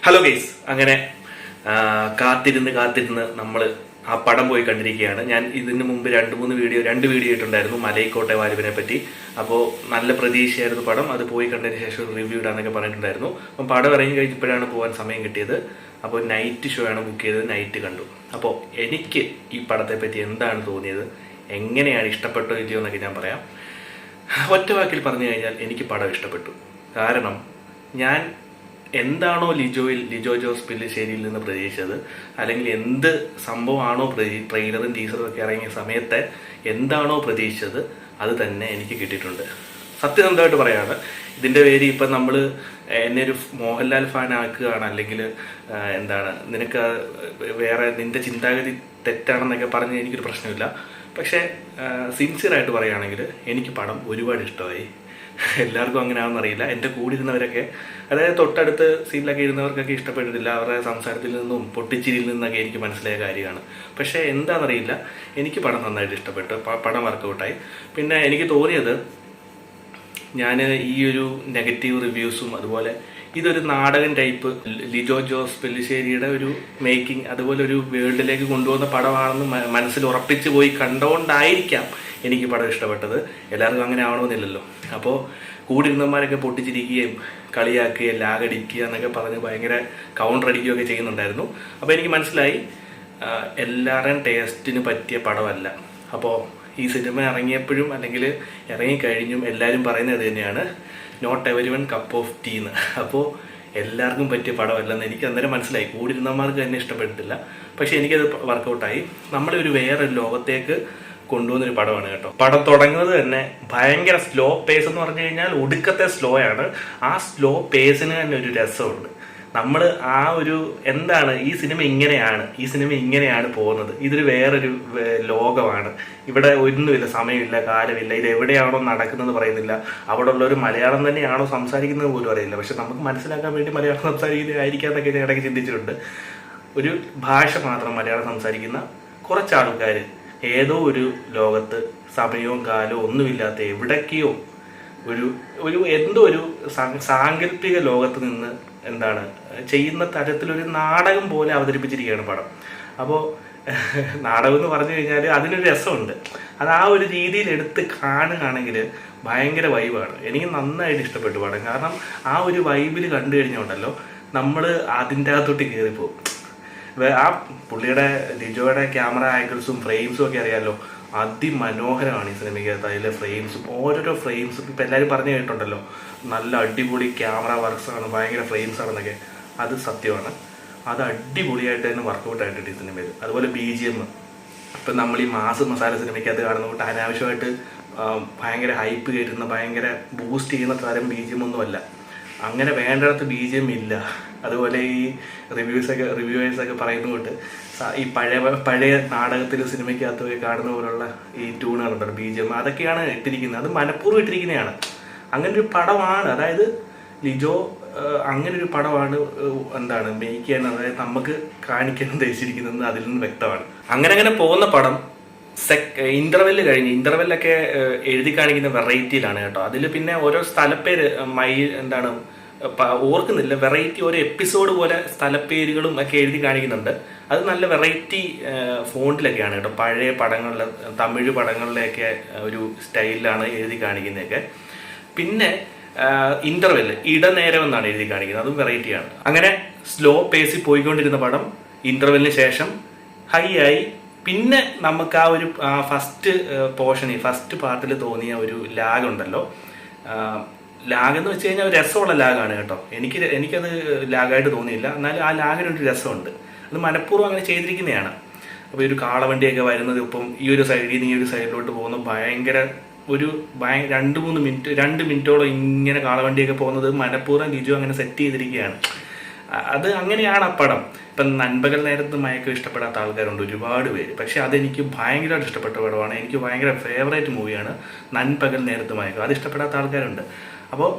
Hello guys, അങ്ങനെ കാത്തിരുന്ന് നമ്മൾ ആ പടം പോയി കണ്ടിരിക്കുകയാണ്. ഞാൻ ഇതിന് മുമ്പ് രണ്ട് വീഡിയോ ഇട്ടുണ്ടായിരുന്നു മലൈക്കോട്ടെ വാലിബനെ പറ്റി. അപ്പോൾ നല്ല പ്രതീക്ഷയായിരുന്നു പടം. അത് പോയി കണ്ടതിന് ശേഷം റിവ്യൂ ഇടാന്നൊക്കെ പറഞ്ഞിട്ടുണ്ടായിരുന്നു. അപ്പം പടം ഇറങ്ങി കഴിഞ്ഞപ്പോഴാണ് പോകാൻ സമയം കിട്ടിയത്. അപ്പോൾ നൈറ്റ് ഷോ ആണ് ബുക്ക് ചെയ്തത്, നൈറ്റ് കണ്ടു. അപ്പോൾ എനിക്ക് ഈ പടത്തെ പറ്റി എന്താണ് തോന്നിയത്, എങ്ങനെയാണ് ഇഷ്ടപ്പെട്ടോ ഇല്ലയോ എന്നൊക്കെ ഞാൻ പറയാം. ഒറ്റ വാക്കിൽ പറഞ്ഞു കഴിഞ്ഞാൽ എനിക്ക് പടം ഇഷ്ടപ്പെട്ടു. കാരണം ഞാൻ എന്താണോ ലിജോ ജോസ് പെല്ലിശ്ശേരിയിൽ നിന്ന് പ്രതീക്ഷിച്ചത്, അല്ലെങ്കിൽ എന്ത് സംഭവമാണോ ട്രെയിലറും ടീസറും ഒക്കെ ഇറങ്ങിയ സമയത്തെ എന്താണോ പ്രതീക്ഷിച്ചത് അത് തന്നെ എനിക്ക് കിട്ടിയിട്ടുണ്ട്. സത്യസന്ധമായിട്ട് പറയാണ്. ഇതിൻ്റെ പേര് ഇപ്പം നമ്മൾ എന്നെ ഒരു മോഹൻലാൽ ഫാൻ ആക്കുകയാണ്, അല്ലെങ്കിൽ നിനക്ക് വേറെ നിന്റെ ചിന്താഗതി തെറ്റാണെന്നൊക്കെ പറഞ്ഞ് എനിക്കൊരു പ്രശ്നമില്ല. പക്ഷേ സിൻസിയറായിട്ട് പറയുകയാണെങ്കിൽ എനിക്ക് പടം ഒരുപാട് ഇഷ്ടമായി. എല്ലാവർക്കും അങ്ങനെ ആണെന്നറിയില്ല. എൻ്റെ കൂടെ ഇരുന്നവരൊക്കെ, അതായത് തൊട്ടടുത്ത് സീനിലൊക്കെ ഇരുന്നവർക്കൊക്കെ ഇഷ്ടപ്പെട്ടിട്ടില്ല. അവരുടെ സംസാരത്തിൽ നിന്നും പൊട്ടിച്ചിരിയിൽ നിന്നൊക്കെ എനിക്ക് മനസ്സിലായ കാര്യമാണ്. പക്ഷേ എന്താണെന്നറിയില്ല, എനിക്ക് പടം നന്നായിട്ട് ഇഷ്ടപ്പെട്ടു. പടം വർക്കൗട്ടായി. പിന്നെ എനിക്ക് തോന്നിയത്, ഞാൻ ഈ ഒരു നെഗറ്റീവ് റിവ്യൂസും അതുപോലെ ഇതൊരു നാടകം ടൈപ്പ് ലിജോ ജോസ് പെല്ലിശ്ശേരിയുടെ ഒരു മേക്കിംഗ്, അതുപോലെ ഒരു വേൾഡിലേക്ക് കൊണ്ടുപോകുന്ന പടമാണെന്ന് മനസ്സിൽ ഉറപ്പിച്ച് പോയി കണ്ടുകൊണ്ടായിരിക്കാം എനിക്ക് പടം ഇഷ്ടപ്പെട്ടത്. എല്ലാവർക്കും അങ്ങനെ ആവണമെന്നില്ലല്ലോ. അപ്പോൾ കൂടിരുന്നവന്മാരൊക്കെ പൊട്ടിച്ചിരിക്കുകയും കളിയാക്കുകയും ലാഗടിക്കുക എന്നൊക്കെ പറഞ്ഞ് ഭയങ്കര കൗണ്ടർ അടിക്കുകയൊക്കെ ചെയ്യുന്നുണ്ടായിരുന്നു. അപ്പോൾ എനിക്ക് മനസ്സിലായി എല്ലാവരുടെയും ടേസ്റ്റിന് പറ്റിയ പടമല്ല. അപ്പോൾ ഈ സിനിമ ഇറങ്ങിയപ്പോഴും അല്ലെങ്കിൽ ഇറങ്ങിക്കഴിഞ്ഞും എല്ലാവരും പറയുന്നത് തന്നെയാണ്, not everyone cup of tea എന്ന്. അപ്പോൾ എല്ലാവർക്കും പറ്റിയ പടമല്ലെന്ന് എനിക്ക് അന്നേരം മനസ്സിലായി. കൂടിരുന്നവന്മാർക്ക് തന്നെ ഇഷ്ടപ്പെട്ടിട്ടില്ല. പക്ഷെ എനിക്കത് വർക്കൗട്ടായി. നമ്മളെ ഒരു വേറൊരു ലോകത്തേക്ക് കൊണ്ടുപോകുന്നൊരു പടമാണ് കേട്ടോ. പടം തുടങ്ങുന്നത് തന്നെ ഭയങ്കര സ്ലോ പേസ് എന്ന് പറഞ്ഞു കഴിഞ്ഞാൽ ഒടുക്കത്തെ സ്ലോ ആണ്. ആ സ്ലോ പേസിന് തന്നെ ഒരു രസമുണ്ട്. നമ്മൾ ആ ഒരു ഈ സിനിമ ഇങ്ങനെയാണ് പോകുന്നത്. ഇതൊരു വേറൊരു ലോകമാണ്. ഇവിടെ ഒന്നുമില്ല, സമയമില്ല, കാലമില്ല. ഇത് എവിടെയാണോ നടക്കുന്നത് പറയുന്നില്ല. അവിടെ ഉള്ളൊരു മലയാളം തന്നെയാണോ സംസാരിക്കുന്നത് പോലും അറിയില്ല. പക്ഷെ നമുക്ക് മനസ്സിലാക്കാൻ വേണ്ടി മലയാളം സംസാരിക്കുന്നതായിരിക്കാന്നൊക്കെ ഞാൻ ഇടയ്ക്ക് ചിന്തിച്ചിട്ടുണ്ട്. ഒരു ഭാഷ മാത്രം മലയാളം സംസാരിക്കുന്ന കുറച്ച് ആൾക്കാർ ഏതോ ഒരു ലോകത്ത് സമയവും കാലവും ഒന്നുമില്ലാത്ത എവിടേക്കോ ഒരു സാങ്കല്പിക ലോകത്ത് നിന്ന് ചെയ്യുന്ന തരത്തിലൊരു നാടകം പോലെ അവതരിപ്പിച്ചിരിക്കുകയാണ് പടം. അപ്പോൾ നാടകം എന്ന് പറഞ്ഞു കഴിഞ്ഞാൽ അതിനൊരു രസമുണ്ട്. അത് ആ ഒരു രീതിയിൽ എടുത്ത് കാണുകയാണെങ്കിൽ ഭയങ്കര വൈബാണ്. എനിക്ക് നന്നായിട്ട് ഇഷ്ടപ്പെട്ടു പടം. കാരണം ആ ഒരു വൈബിൽ കണ്ടു കഴിഞ്ഞുണ്ടല്ലോ, നമ്മൾ അതിൻ്റെ അകത്തോട്ട് കയറിപ്പോകും. ആ പുള്ളിയുടെ ലിജോയുടെ ക്യാമറ ആംഗിൾസും ഫ്രെയിംസും ഒക്കെ അറിയാമല്ലോ, അതിമനോഹരമാണ് ഈ സിനിമയ്ക്കകത്ത്. അതിലെ ഫ്രെയിംസും ഓരോരോ ഫ്രെയിംസും ഇപ്പം എല്ലാവരും പറഞ്ഞു കേട്ടിട്ടുണ്ടല്ലോ, നല്ല അടിപൊളി ക്യാമറ വർക്ക്സാണ്, ഭയങ്കര ഫ്രെയിംസ് ആണെന്നൊക്കെ. അത് സത്യമാണ്. അത് അടിപൊളിയായിട്ട് തന്നെ വർക്കൗട്ട് ആയിട്ടുണ്ട് ഈ സിനിമയിൽ. അതുപോലെ BGM, ഇപ്പം നമ്മൾ ഈ മാസ് മസാല സിനിമയ്ക്കകത്ത് കാണുന്ന കൊണ്ട് അനാവശ്യമായിട്ട് ഭയങ്കര ഹൈപ്പ് കയറ്റുന്ന, ഭയങ്കര ബൂസ്റ്റ് ചെയ്യുന്ന തരം BGM ഒന്നുമല്ല. അങ്ങനെ വേണ്ടിടത്ത് BGM ഇല്ല. അതുപോലെ ഈ റിവ്യൂവേഴ്സൊക്കെ പറയുന്നതുകൊണ്ട് ഈ പഴയ നാടകത്തിൽ സിനിമയ്ക്കകത്തൊക്കെ കാണുന്ന പോലുള്ള ഈ ട്യൂണുകളുണ്ടല്ലോ, BGM, അതൊക്കെയാണ് ഇട്ടിരിക്കുന്നത്. അത് മനഃപൂർവ്വം ഇട്ടിരിക്കുന്നതാണ്. അങ്ങനൊരു പടമാണ്. അതായത് ലിജോ അങ്ങനൊരു പടമാണ് മേക്ക് ചെയ്യാൻ, അതായത് നമുക്ക് കാണിക്കാൻ ഉദ്ദേശിച്ചിരിക്കുന്നത് അതിൽ നിന്ന് വ്യക്തമാണ്. അങ്ങനെ പോകുന്ന പടം ഇന്റർവെല്ലൊക്കെ എഴുതി കാണിക്കുന്ന വെറൈറ്റിയിലാണ് കേട്ടോ. അതിൽ പിന്നെ ഓരോ സ്ഥലപ്പേര് ഓർക്കുന്നില്ല, വെറൈറ്റി ഓരോ എപ്പിസോഡ് പോലെ സ്ഥലപ്പേരുകളും ഒക്കെ എഴുതി കാണിക്കുന്നുണ്ട്. അത് നല്ല വെറൈറ്റി ഫോണ്ടിലൊക്കെയാണ് കേട്ടോ. പഴയ പടങ്ങളിലെ, തമിഴ് പടങ്ങളിലെയൊക്കെ ഒരു സ്റ്റൈലിലാണ് എഴുതി കാണിക്കുന്നതൊക്കെ. പിന്നെ ഇന്റർവെല്ല് ഇടനേരം എന്നാണ് എഴുതി കാണിക്കുന്നത്, അതും വെറൈറ്റിയാണ്. അങ്ങനെ സ്ലോ പേസിൽ പോയിക്കൊണ്ടിരുന്ന പടം ഇന്റർവെല്ലിന് ശേഷം ഹൈ ആയി. പിന്നെ നമുക്ക് ആ ഒരു ഫസ്റ്റ് പാർട്ടിൽ തോന്നിയ ഒരു ലാഗ് ഉണ്ടല്ലോ, ലാഗ് എന്ന് വെച്ച് കഴിഞ്ഞാൽ ഒരു രസമുള്ള ലാഗാണ് കേട്ടോ. എനിക്കത് ലാഗായിട്ട് തോന്നിയില്ല. എന്നാലും ആ ലാഗിനൊരു രസമുണ്ട്. അത് മനഃപൂർവ്വം അങ്ങനെ ചെയ്തിരിക്കുന്നതാണ്. അപ്പോൾ ഒരു കാളവണ്ടിയൊക്കെ വരുന്നത്, ഇപ്പം ഈ ഒരു സൈഡിൽ നിന്ന് ഈ ഒരു സൈഡിലോട്ട് പോകുന്ന ഭയങ്കര 2 മിനിറ്റോളം ഇങ്ങനെ കാളവണ്ടിയൊക്കെ പോകുന്നത് മനഃപൂർവ്വം ലിജോ അങ്ങനെ സെറ്റ് ചെയ്തിരിക്കുകയാണ്. അത് അങ്ങനെയാണ് ആ പടം. ഇപ്പം നൻപകൽ നേരത്ത് മയക്കം ഇഷ്ടപ്പെടാത്ത ആൾക്കാരുണ്ട് ഒരുപാട് പേര്. പക്ഷെ അതെനിക്ക് ഭയങ്കരമായിട്ട് ഇഷ്ടപ്പെട്ട പടമാണ്. എനിക്ക് ഭയങ്കര ഫേവറേറ്റ് മൂവിയാണ് നൻപകൽ നേരത്ത് മയക്കം. അത് ഇഷ്ടപ്പെടാത്ത ആൾക്കാരുണ്ട്. അപ്പോൾ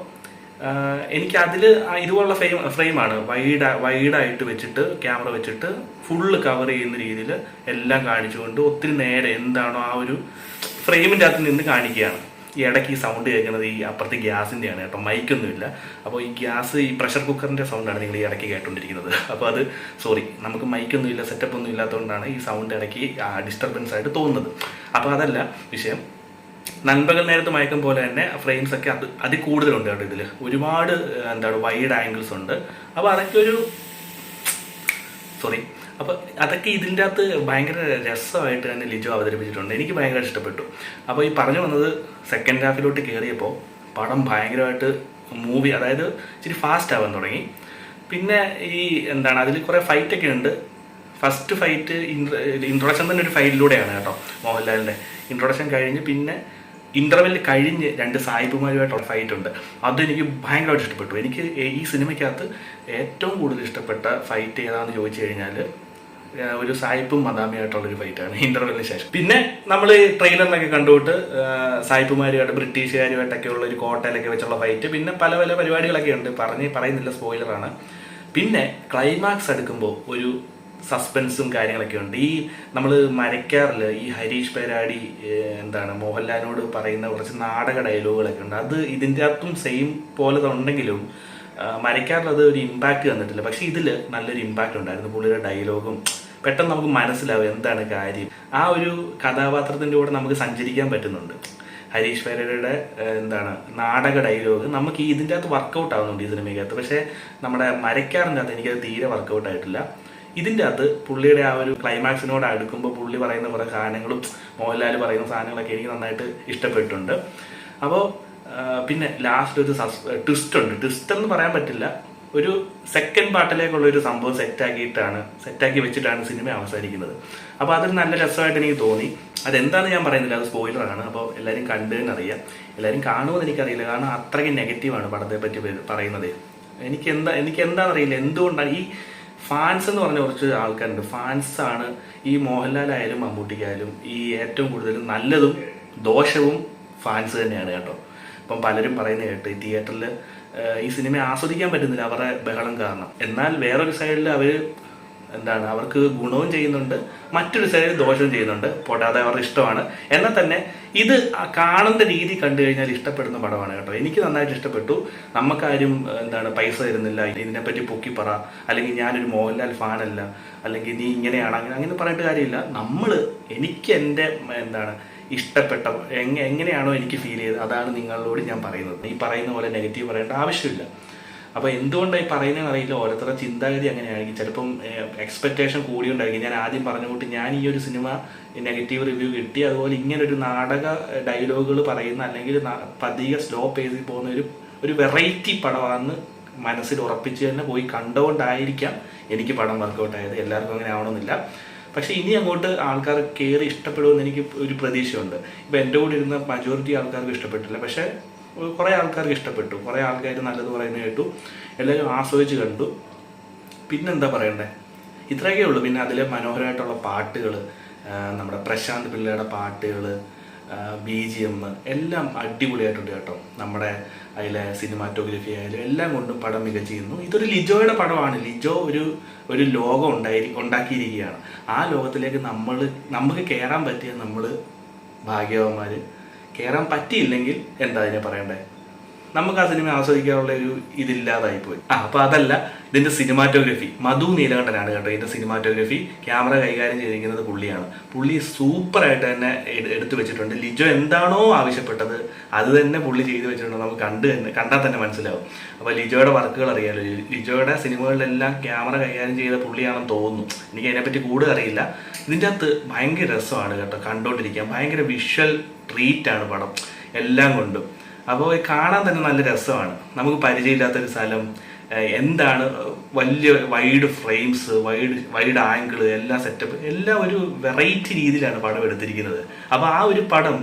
എനിക്ക് അതിൽ ഇതുപോലുള്ള ഫ്രെയിമാണ് വൈഡായിട്ട് വെച്ചിട്ട്, ക്യാമറ വെച്ചിട്ട് ഫുള്ള് കവർ ചെയ്യുന്ന രീതിയിൽ എല്ലാം കാണിച്ചുകൊണ്ട് ഒത്തിരി നേരെ എന്താണോ ആ ഒരു ഫ്രെയിമിൻ്റെ അകത്ത് നിന്ന് കാണിക്കുകയാണ്. ഈ ഇടയ്ക്ക് ഈ സൗണ്ട് കേൾക്കുന്നത് ഈ അപ്പുറത്തെ ഗ്യാസിൻ്റെയാണ് കേട്ടോ, മൈക്കൊന്നുമില്ല. അപ്പോൾ ഈ ഗ്യാസ് ഈ പ്രഷർ കുക്കറിൻ്റെ സൗണ്ടാണ് നിങ്ങൾ ഈ ഇടയ്ക്ക് കേട്ടുകൊണ്ടിരിക്കുന്നത്. അപ്പോൾ അത് സോറി, നമുക്ക് മൈക്കൊന്നുമില്ല, സെറ്റപ്പ് ഒന്നും ഇല്ലാത്തതുകൊണ്ടാണ് ഈ സൗണ്ട് ഇടയ്ക്ക് ഡിസ്റ്റർബൻസ് ആയിട്ട് തോന്നുന്നത്. അപ്പോൾ അതല്ല വിഷയം. നൻപകൽ നേരത്ത് മയക്കം പോലെ തന്നെ ഫ്രെയിംസ് ഒക്കെ അതിൽ കൂടുതലുണ്ട് കേട്ടോ. ഇതിൽ ഒരുപാട് വൈഡ് ആംഗിൾസ് ഉണ്ട്. അപ്പോൾ അതൊക്കെ അപ്പോൾ അതൊക്കെ ഇതിൻ്റെ അകത്ത് ഭയങ്കര രസമായിട്ട് തന്നെ ലിജോ അവതരിപ്പിച്ചിട്ടുണ്ട്. എനിക്ക് ഭയങ്കര ഇഷ്ടപ്പെട്ടു. അപ്പോൾ ഈ പറഞ്ഞു വന്നത് സെക്കൻഡ് ഹാഫിലോട്ട് കയറിയപ്പോൾ പടം ഭയങ്കരമായിട്ട് മൂവി, അതായത് ഇച്ചിരി ഫാസ്റ്റ് ആവാൻ തുടങ്ങി. പിന്നെ ഈ അതിൽ കുറേ ഫൈറ്റൊക്കെ ഉണ്ട്. ഫസ്റ്റ് ഫൈറ്റ് ഇൻട്രൊഡക്ഷൻ തന്നെ ഒരു ഫൈറ്റിലൂടെയാണ് കേട്ടോ. മോഹൻലാലിൻ്റെ ഇൻട്രൊഡക്ഷൻ കഴിഞ്ഞ് പിന്നെ ഇൻ്റർവെൽ കഴിഞ്ഞ് 2 സായിപ്പുമാരുമായിട്ടുള്ള ഫൈറ്റ് ഉണ്ട്. അതെനിക്ക് ഭയങ്കരമായിട്ട് ഇഷ്ടപ്പെട്ടു. എനിക്ക് ഈ സിനിമയ്ക്കകത്ത് ഏറ്റവും കൂടുതൽ ഇഷ്ടപ്പെട്ട ഫൈറ്റ് ഏതാണെന്ന് ചോദിച്ചു കഴിഞ്ഞാൽ ഒരു സായിപ്പും മദാമിയായിട്ടുള്ളൊരു ഫൈറ്റാണ് ഇൻ്റർവെല്ലിന് ശേഷം. പിന്നെ നമ്മൾ ട്രെയിലറിലൊക്കെ കണ്ടുകൊണ്ട് സായിപ്പുമാരുമായിട്ട് ബ്രിട്ടീഷുകാരുമായിട്ടൊക്കെ ഉള്ള ഒരു കോട്ടയിലൊക്കെ വെച്ചുള്ള ഫൈറ്റ്, പിന്നെ പല പല പരിപാടികളൊക്കെ ഉണ്ട്, പറയുന്നില്ല, സ്പോയിലറാണ്. പിന്നെ ക്ലൈമാക്സ് എടുക്കുമ്പോൾ ഒരു സസ്പെൻസും കാര്യങ്ങളൊക്കെ ഉണ്ട്. ഈ നമ്മൾ മരക്കാറിൽ ഈ ഹരീഷ് പേരാടി മോഹൻലാലിനോട് പറയുന്ന കുറച്ച് നാടക ഡയലോഗുകളൊക്കെ ഉണ്ട്. അത് ഇതിൻ്റെ അകത്തും സെയിം പോലെ ഉണ്ടെങ്കിലും മരക്കാറിൽ അത് ഒരു ഇമ്പാക്റ്റ് തന്നിട്ടില്ല. പക്ഷെ ഇതിൽ നല്ലൊരു ഇമ്പാക്റ്റ് ഉണ്ടായിരുന്നു. പുള്ളിയുടെ ഡയലോഗും പെട്ടെന്ന് നമുക്ക് മനസ്സിലാവും എന്താണ് കാര്യം. ആ ഒരു കഥാപാത്രത്തിൻ്റെ കൂടെ നമുക്ക് സഞ്ചരിക്കാൻ പറ്റുന്നുണ്ട്. ഹരീഷ് പേരയുടെ നാടക ഡയലോഗ് നമുക്ക് ഇതിൻ്റെ അകത്ത് വർക്കൗട്ട് ആവുന്നുണ്ട് ഈ സിനിമയ്ക്കകത്ത്. പക്ഷേ നമ്മുടെ മരക്കാറിൻ്റെ അകത്ത് എനിക്കത് തീരെ വർക്കൗട്ട് ആയിട്ടില്ല. ഇതിൻ്റെ അകത്ത് പുള്ളിയുടെ ആ ഒരു ക്ലൈമാക്സിനോട് അടുക്കുമ്പോൾ പുള്ളി പറയുന്ന കുറേ സാധനങ്ങളും മോഹൻലാൽ പറയുന്ന സാധനങ്ങളൊക്കെ എനിക്ക് നന്നായിട്ട് ഇഷ്ടപ്പെട്ടിട്ടുണ്ട്. അപ്പോൾ പിന്നെ ലാസ്റ്റ് ഒരു ട്വിസ്റ്റ് ഉണ്ട്. ട്വിസ്റ്റ് എന്ന് പറയാൻ പറ്റില്ല, ഒരു സെക്കൻഡ് പാർട്ടിലേക്കുള്ള ഒരു സംഭവം സെറ്റാക്കി വെച്ചിട്ടാണ് സിനിമ അവസാനിക്കുന്നത്. അപ്പോൾ അതൊരു നല്ല രസമായിട്ട് എനിക്ക് തോന്നി. അതെന്താണെന്ന് ഞാൻ പറയുന്നില്ല, അത് സ്പോയിലറാണ്. അപ്പോൾ എല്ലാവരും കണ്ടതെന്നറിയാം. എല്ലാവരും കാണുമെന്ന് എനിക്കറിയില്ല, കാരണം അത്രയ്ക്ക് നെഗറ്റീവാണ് പടത്തെ പറ്റി പറയുന്നത്. എനിക്ക് എന്താണെന്നറിയില്ല എന്തുകൊണ്ടാണ്. ഈ ഫാൻസ് എന്ന് പറഞ്ഞ കുറച്ച് ആൾക്കാരുണ്ട്. ഫാൻസാണ് ഈ മോഹൻലാലായാലും മമ്മൂട്ടിക്കായാലും ഈ ഏറ്റവും കൂടുതൽ നല്ലതും ദോഷവും ഫാൻസ് തന്നെയാണ് കേട്ടോ. ഇപ്പം പലരും പറയുന്നത് കേട്ട് ഈ തിയേറ്ററിൽ ഈ സിനിമ ആസ്വദിക്കാൻ പറ്റുന്നില്ല അവരുടെ ബഹളം കാരണം. എന്നാൽ വേറൊരു സൈഡിൽ അവർക്ക് ഗുണവും ചെയ്യുന്നുണ്ട്, മറ്റൊരു സൈഡിൽ ദോഷവും ചെയ്യുന്നുണ്ട്. പോട്ടാതെ അവരുടെ ഇഷ്ടമാണ്. എന്നാൽ തന്നെ ഇത് കാണുന്ന രീതി കണ്ടു കഴിഞ്ഞാൽ ഇഷ്ടപ്പെടുന്ന പടമാണ് കേട്ടോ. എനിക്ക് നന്നായിട്ട് ഇഷ്ടപ്പെട്ടു. നമുക്കാരും പൈസ തരുന്നില്ല, ഇതിനെപ്പറ്റി പൊക്കിപ്പറ, അല്ലെങ്കിൽ ഞാനൊരു മോഹൻലാൽ ഫാനല്ല, അല്ലെങ്കിൽ നീ ഇങ്ങനെയാണ് അങ്ങനെ പറഞ്ഞിട്ട് കാര്യമില്ല. എനിക്ക് എൻ്റെ ഇഷ്ടപ്പെട്ട എങ്ങനെയാണോ എനിക്ക് ഫീൽ ചെയ്തത് അതാണ് നിങ്ങളോട് ഞാൻ പറയുന്നത്. ഈ പറയുന്ന പോലെ നെഗറ്റീവ് പറയേണ്ട ആവശ്യമില്ല. അപ്പോൾ എന്തുകൊണ്ടാണ് ഈ പറയുന്നതെന്ന് അറിയില്ല. ഓരോരുത്തരുടെ ചിന്താഗതി അങ്ങനെയായിരിക്കും. ചിലപ്പം എക്സ്പെക്റ്റേഷൻ കൂടിയുണ്ടായിരിക്കും. ഞാൻ ആദ്യം പറഞ്ഞ കൂട്ടി ഞാൻ ഈ ഒരു സിനിമ നെഗറ്റീവ് റിവ്യൂ കിട്ടി, അതുപോലെ ഇങ്ങനൊരു നാടക ഡയലോഗുകൾ പറയുന്ന അല്ലെങ്കിൽ പതിയെ സ്ലോ പേസിൽ പോകുന്ന ഒരു വെറൈറ്റി പടമാണെന്ന് മനസ്സിൽ ഉറപ്പിച്ച് തന്നെ പോയി കണ്ടുകൊണ്ടായിരിക്കാം എനിക്ക് പടം വർക്കൗട്ടായത്. എല്ലാവർക്കും അങ്ങനെ ആവണമെന്നില്ല. പക്ഷേ ഇനി അങ്ങോട്ട് ആൾക്കാർ കയറി ഇഷ്ടപ്പെടുമെന്ന് എനിക്ക് ഒരു പ്രതീക്ഷയുണ്ട്. ഇപ്പോൾ എൻ്റെ കൂടെ ഇരുന്ന മജോറിറ്റി ആൾക്കാർക്ക് ഇഷ്ടപ്പെട്ടില്ല, പക്ഷേ കുറേ ആൾക്കാർക്ക് ഇഷ്ടപ്പെട്ടു. കുറേ ആൾക്കാർ നല്ലത് പറയുന്നത് കേട്ടു, എല്ലാവരും ആസ്വദിച്ച് കണ്ടു. പിന്നെന്താ പറയണ്ടേ, ഇത്രയൊക്കെ ഉള്ളൂ. പിന്നെ അതിലെ മനോഹരമായിട്ടുള്ള പാട്ടുകൾ, നമ്മുടെ പ്രശാന്ത് പിള്ളയുടെ പാട്ടുകൾ, BGM എല്ലാം അടിപൊളിയായിട്ടുണ്ട് കേട്ടോ. നമ്മുടെ അതിലെ സിനിമാറ്റോഗ്രഫി ആയാലും എല്ലാം കൊണ്ടും പടം മികച്ചിരുന്നു. ഇതൊരു ലിജോയുടെ പടമാണ്. ലിജോ ഒരു ലോകം ഉണ്ടാക്കിയിരിക്കുകയാണ്. ആ ലോകത്തിലേക്ക് നമുക്ക് കയറാൻ പറ്റിയ നമ്മൾ ഭാഗ്യവാന്മാർ. കയറാൻ പറ്റിയില്ലെങ്കിൽ എന്താ അതിനെ പറയണ്ടേ, നമുക്ക് ആ സിനിമ ആസ്വദിക്കാനുള്ള ഒരു ഇതില്ലാതായിപ്പോയി. അപ്പോൾ അതല്ല, ഇതിൻ്റെ സിനിമാറ്റോഗ്രഫി മധു നീലകണ്ഠനാണ് കേട്ടോ. ഇതിൻ്റെ സിനിമാറ്റോഗ്രഫി ക്യാമറ കൈകാര്യം ചെയ്തിരിക്കുന്നത് പുള്ളിയാണ്. പുള്ളി സൂപ്പറായിട്ട് തന്നെ എടുത്തു വെച്ചിട്ടുണ്ട്. ലിജോ എന്താണോ ആവശ്യപ്പെട്ടത് അത് തന്നെ പുള്ളി ചെയ്തു വെച്ചിട്ടുണ്ട്. നമുക്ക് കണ്ടാൽ തന്നെ മനസ്സിലാവും. അപ്പോൾ ലിജോയുടെ വർക്കുകൾ അറിയാമല്ലോ. ലിജോയുടെ സിനിമകളിലെല്ലാം ക്യാമറ കൈകാര്യം ചെയ്ത പുള്ളിയാണെന്ന് തോന്നുന്നു. എനിക്ക് അതിനെപ്പറ്റി കൂടുതൽ അറിയില്ല. ഇതിൻ്റെ അകത്ത് ഭയങ്കര രസമാണ് കേട്ടോ കണ്ടുകൊണ്ടിരിക്കാൻ. ഭയങ്കര വിഷ്വൽ ട്രീറ്റാണ് പടം എല്ലാം കൊണ്ടും. അപ്പോൾ കാണാൻ തന്നെ നല്ല രസമാണ്. നമുക്ക് പരിചയമില്ലാത്തൊരു സ്ഥലം, വലിയ വൈഡ് ഫ്രെയിംസ്, വൈഡ് ആംഗിള്, എല്ലാ സെറ്റപ്പ് എല്ലാം ഒരു വെറൈറ്റി രീതിയിലാണ് പടം എടുത്തിരിക്കുന്നത്. അപ്പോൾ ആ ഒരു പടം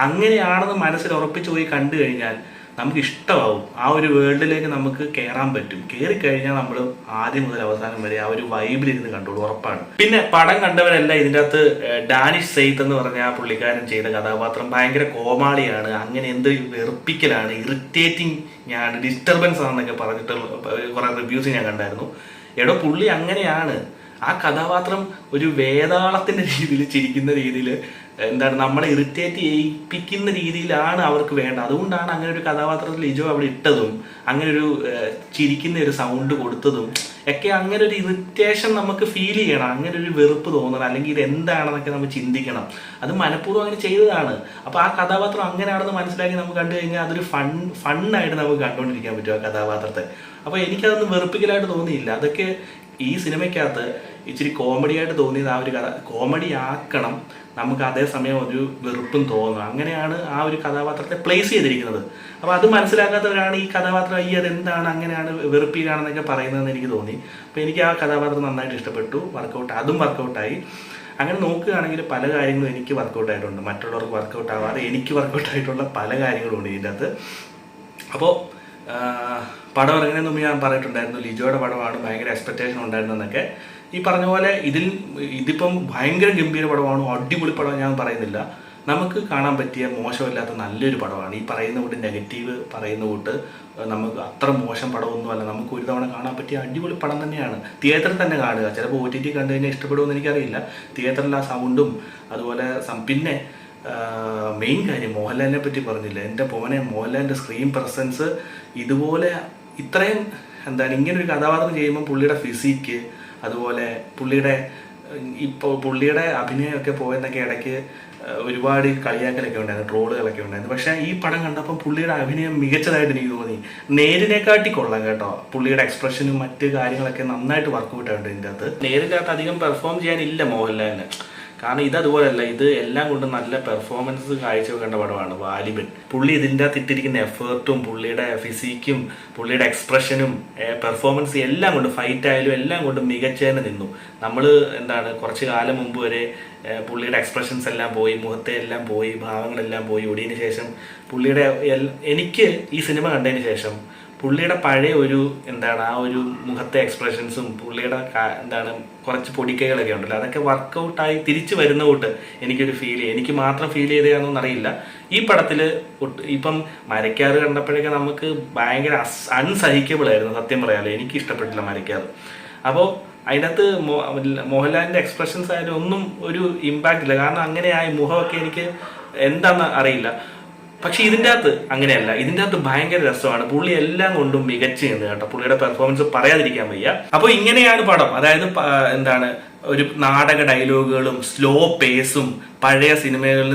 അങ്ങനെയാണെന്ന് മനസ്സിൽ ഉറപ്പിച്ച് പോയി കണ്ടു കഴിഞ്ഞാൽ നമുക്ക് ഇഷ്ടമാവും. ആ ഒരു വേൾഡിലേക്ക് നമുക്ക് കയറാൻ പറ്റും. കയറിക്കഴിഞ്ഞാൽ നമ്മൾ ആദ്യം മുതൽ അവസാനം വരെ ആ ഒരു വൈബിലിരുന്ന് കണ്ടോളൂ, ഉറപ്പാണ്. പിന്നെ പടം കണ്ടവരെല്ലാം ഇതിൻ്റെ അകത്ത് ഡാനിഷ് സെയ്ത്ത് എന്ന് പറഞ്ഞ ആ പുള്ളിക്കാരൻ ചെയ്ത കഥാപാത്രം ഭയങ്കര കോമാളിയാണ്, അങ്ങനെ എന്ത് വെറുപ്പിക്കലാണ്, ഇറിറ്റേറ്റിംഗ് ഡിസ്റ്റർബൻസ് ആണെന്നൊക്കെ പറഞ്ഞിട്ട് കുറെ റിവ്യൂസ് ഞാൻ കണ്ടായിരുന്നു. പുള്ളി അങ്ങനെയാണ്. ആ കഥാപാത്രം ഒരു വേതാളത്തിന്റെ രീതിയിൽ ചിരിക്കുന്ന രീതിയിൽ എന്താണ് നമ്മളെ ഇറിറ്റേറ്റ് ചെയ്യിപ്പിക്കുന്ന രീതിയിലാണ് അവർക്ക് വേണ്ടത്. അതുകൊണ്ടാണ് അങ്ങനെ ഒരു കഥാപാത്രത്തിൽ ലിജോ അവിടെ ഇട്ടതും അങ്ങനെ ഒരു ചിരിക്കുന്ന ഒരു സൗണ്ട് കൊടുത്തതും ഒക്കെ. അങ്ങനെ ഒരു ഇറിറ്റേഷൻ നമുക്ക് ഫീൽ ചെയ്യണം, അങ്ങനെ ഒരു വെറുപ്പ് തോന്നണം, അല്ലെങ്കിൽ ഇത് എന്താണെന്നൊക്കെ നമ്മൾ ചിന്തിക്കണം. അത് മനഃപൂർവ്വം അങ്ങനെ ചെയ്തതാണ്. അപ്പോൾ ആ കഥാപാത്രം അങ്ങനെയാണെന്ന് മനസ്സിലാക്കി നമുക്ക് കണ്ടു കഴിഞ്ഞാൽ അതൊരു ഫണ്ണായിട്ട് നമുക്ക് കണ്ടുകൊണ്ടിരിക്കാൻ പറ്റും ആ കഥാപാത്രത്തെ. അപ്പോൾ എനിക്കതൊന്നും വെറുപ്പിക്കലായിട്ട് തോന്നിയില്ല. അതൊക്കെ ഈ സിനിമയ്ക്കകത്ത് ഇച്ചിരി കോമഡി ആയിട്ട് തോന്നിയത്. ആ ഒരു കോമഡി ആക്കണം, നമുക്ക് അതേസമയം ഒരു വെറുപ്പും തോന്നണം. അങ്ങനെയാണ് ആ ഒരു കഥാപാത്രത്തെ പ്ലേസ് ചെയ്തിരിക്കുന്നത്. അപ്പോൾ അത് മനസ്സിലാക്കാത്തവരാണ് ഈ കഥാപാത്രം ഈ അതെന്താണ് അങ്ങനെയാണ് വെറുപ്പിക്കുകയാണെന്നൊക്കെ പറയുന്നതെന്ന് എനിക്ക് തോന്നി. അപ്പോൾ എനിക്ക് ആ കഥാപാത്രം നന്നായിട്ട് ഇഷ്ടപ്പെട്ടു. അതും വർക്കൗട്ടായി. അങ്ങനെ നോക്കുകയാണെങ്കിൽ പല കാര്യങ്ങളും എനിക്ക് വർക്കൗട്ട് ആയിട്ടുണ്ട്. മറ്റുള്ളവർക്ക് വർക്കൗട്ട് ആവാതെ എനിക്ക് വർക്കൗട്ട് ആയിട്ടുള്ള പല കാര്യങ്ങളും ഉണ്ട് ഇതിൻ്റെ അകത്ത്. അപ്പോൾ പടം ഇറങ്ങുന്നതിന് മുമ്പ് ഞാൻ പറഞ്ഞിട്ടുണ്ടായിരുന്നു ലിജോയുടെ പടമാണ്, ഭയങ്കര എക്സ്പെക്റ്റേഷൻ ഉണ്ടായിരുന്നെന്നൊക്കെ. ഈ പറഞ്ഞ പോലെ ഇതിപ്പം ഭയങ്കര ഗംഭീര പടമാണ്, അടിപൊളി പടം ഞാൻ പറയുന്നില്ല. നമുക്ക് കാണാൻ പറ്റിയ മോശമില്ലാത്ത നല്ലൊരു പടമാണ്. ഈ പറയുന്ന കൂട്ട് നെഗറ്റീവ് പറയുന്ന കൂട്ട് നമുക്ക് അത്ര മോശം പടമൊന്നുമല്ല. നമുക്ക് ഒരു തവണ കാണാൻ പറ്റിയ അടിപൊളി പടം തന്നെയാണ്. തിയേറ്ററിൽ തന്നെ കാണുക. ചിലപ്പോൾ OTT കണ്ടു കഴിഞ്ഞാൽ ഇഷ്ടപ്പെടുമെന്ന് എനിക്കറിയില്ല. തിയേറ്ററിൽ ആ സൗണ്ടും അതുപോലെ പിന്നെ മെയിൻ കാര്യം മോഹൻലാലിനെ പറ്റി പറഞ്ഞില്ല. എൻ്റെ പോനെ മോഹൻലാലിൻ്റെ സ്ക്രീൻ പ്രസൻസ് ഇതുപോലെ ഇത്രയും എന്താണ് ഇങ്ങനൊരു കഥാപാത്രം ചെയ്യുമ്പോൾ പുള്ളിയുടെ ഫിസിക്ക്, അതുപോലെ പുള്ളിയുടെ അഭിനയമൊക്കെ പോയെന്നൊക്കെ ഇടയ്ക്ക് ഒരുപാട് കളിയാക്കലൊക്കെ ഉണ്ടായിരുന്നു, ട്രോളുകളൊക്കെ ഉണ്ടായിരുന്നു. പക്ഷേ ഈ പടം കണ്ടപ്പോൾ പുള്ളിയുടെ അഭിനയം മികച്ചതായിട്ട് എനിക്ക് തോന്നി. നേരിനെക്കാട്ടി കൊള്ളാം കേട്ടോ. പുള്ളിയുടെ എക്സ്പ്രഷനും മറ്റ് കാര്യങ്ങളൊക്കെ നന്നായിട്ട് വർക്കൗട്ട് ആയിട്ടുണ്ട് ഇതിൻ്റെ അകത്ത്. നേരിൻ്റെ അകത്ത് അധികം പെർഫോം ചെയ്യാനില്ല മോഹൻലാലിന്. കാരണം ഇതതുപോലെയല്ല, ഇത് എല്ലാം കൊണ്ടും നല്ല പെർഫോമൻസ് കാഴ്ചവെക്കേണ്ട പടമാണ് വാലിബൻ. പുള്ളി ഇതിൻ്റെ അകത്ത് ഇട്ടിരിക്കുന്ന എഫേർട്ടും പുള്ളിയുടെ ഫിസിക്കും പുള്ളിയുടെ എക്സ്പ്രഷനും പെർഫോമൻസ് എല്ലാം കൊണ്ട്, ഫൈറ്റ് ആയാലും എല്ലാം കൊണ്ടും മികച്ചതിന് നിന്നു. നമ്മൾ കുറച്ച് കാലം മുമ്പ് വരെ പുള്ളിയുടെ എക്സ്പ്രഷൻസ് എല്ലാം പോയി, മുഖത്തെ എല്ലാം പോയി, ഭാവങ്ങളെല്ലാം പോയി. ഒടിയതിന് ശേഷം പുള്ളിയുടെ എനിക്ക് ഈ സിനിമ കണ്ടതിന് ശേഷം പുള്ളിയുടെ പഴയ ഒരു ആ ഒരു മുഖത്തെ എക്സ്പ്രഷൻസും പുള്ളിയുടെ കുറച്ച് പൊടിക്കൈകളൊക്കെ ഉണ്ടല്ലോ, അതൊക്കെ വർക്കൗട്ടായി തിരിച്ചു വരുന്ന തൊട്ട് എനിക്കൊരു എനിക്ക് മാത്രം ഫീൽ ചെയ്തതാണെന്നൊന്നും അറിയില്ല. ഈ പടത്തിൽ ഇപ്പം മരക്കാറ് കണ്ടപ്പോഴേക്കും നമുക്ക് ഭയങ്കര അൺസഹിക്കബിൾ ആയിരുന്നു സത്യം പറയാമല്ലോ. എനിക്ക് ഇഷ്ടപ്പെട്ടില്ല മരക്കാറ്. അപ്പോൾ അതിനകത്ത് മോഹൻലാലിൻ്റെ എക്സ്പ്രഷൻസ് ആയാലും ഒന്നും ഒരു ഇമ്പാക്റ്റ് ഇല്ല. കാരണം അങ്ങനെയായി മുഖമൊക്കെ എനിക്ക് എന്താണെന്ന് അറിയില്ല. പക്ഷെ ഇതിൻ്റെ അകത്ത് അങ്ങനെയല്ല. ഇതിൻ്റെ അകത്ത് ഭയങ്കര രസമാണ്. പുള്ളി എല്ലാം കൊണ്ടും മികച്ചു നിന്ന് കേട്ടോ. പുള്ളിയുടെ പെർഫോമൻസ് പറയാതിരിക്കാൻ വയ്യ. അപ്പോൾ ഇങ്ങനെയാണ് പടം. അതായത് ഒരു നാടക ഡയലോഗുകളും സ്ലോ പേസും പഴയ സിനിമകളിൽ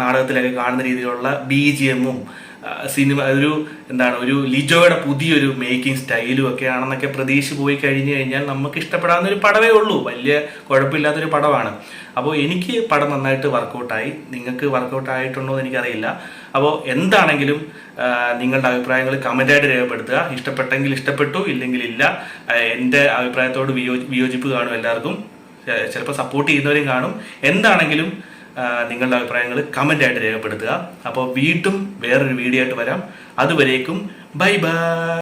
നാടകത്തിലൊക്കെ കാണുന്ന രീതിയിലുള്ള BGM-ഉം ഒരു ലിജോയുടെ പുതിയൊരു മേക്കിംഗ് സ്റ്റൈലും ഒക്കെ ആണെന്നൊക്കെ പ്രതീക്ഷിച്ച് പോയി കഴിഞ്ഞു കഴിഞ്ഞാൽ നമുക്ക് ഇഷ്ടപ്പെടാവുന്ന ഒരു പടമേ ഉള്ളൂ. വലിയ കുഴപ്പമില്ലാത്തൊരു പടമാണ്. അപ്പോൾ എനിക്ക് പടം നന്നായിട്ട് വർക്കൗട്ടായി. നിങ്ങൾക്ക് വർക്കൗട്ട് ആയിട്ടുണ്ടോ എന്ന് എനിക്കറിയില്ല. അപ്പോൾ എന്താണെങ്കിലും നിങ്ങളുടെ അഭിപ്രായങ്ങൾ കമൻ്റായിട്ട് രേഖപ്പെടുത്തുക. ഇഷ്ടപ്പെട്ടെങ്കിൽ ഇഷ്ടപ്പെട്ടു, ഇല്ലെങ്കിൽ ഇല്ല. എൻ്റെ അഭിപ്രായത്തോട് വിയോജിപ്പ് കാണും എല്ലാവർക്കും. ചിലപ്പോൾ സപ്പോർട്ട് ചെയ്യുന്നവരും കാണും. എന്താണെങ്കിലും നിങ്ങളുടെ അഭിപ്രായങ്ങൾ കമൻ്റായിട്ട് രേഖപ്പെടുത്തുക. അപ്പോൾ വീണ്ടും വേറൊരു വീഡിയോ ആയിട്ട് വരാം. അതുവരേക്കും ബൈ ബൈ.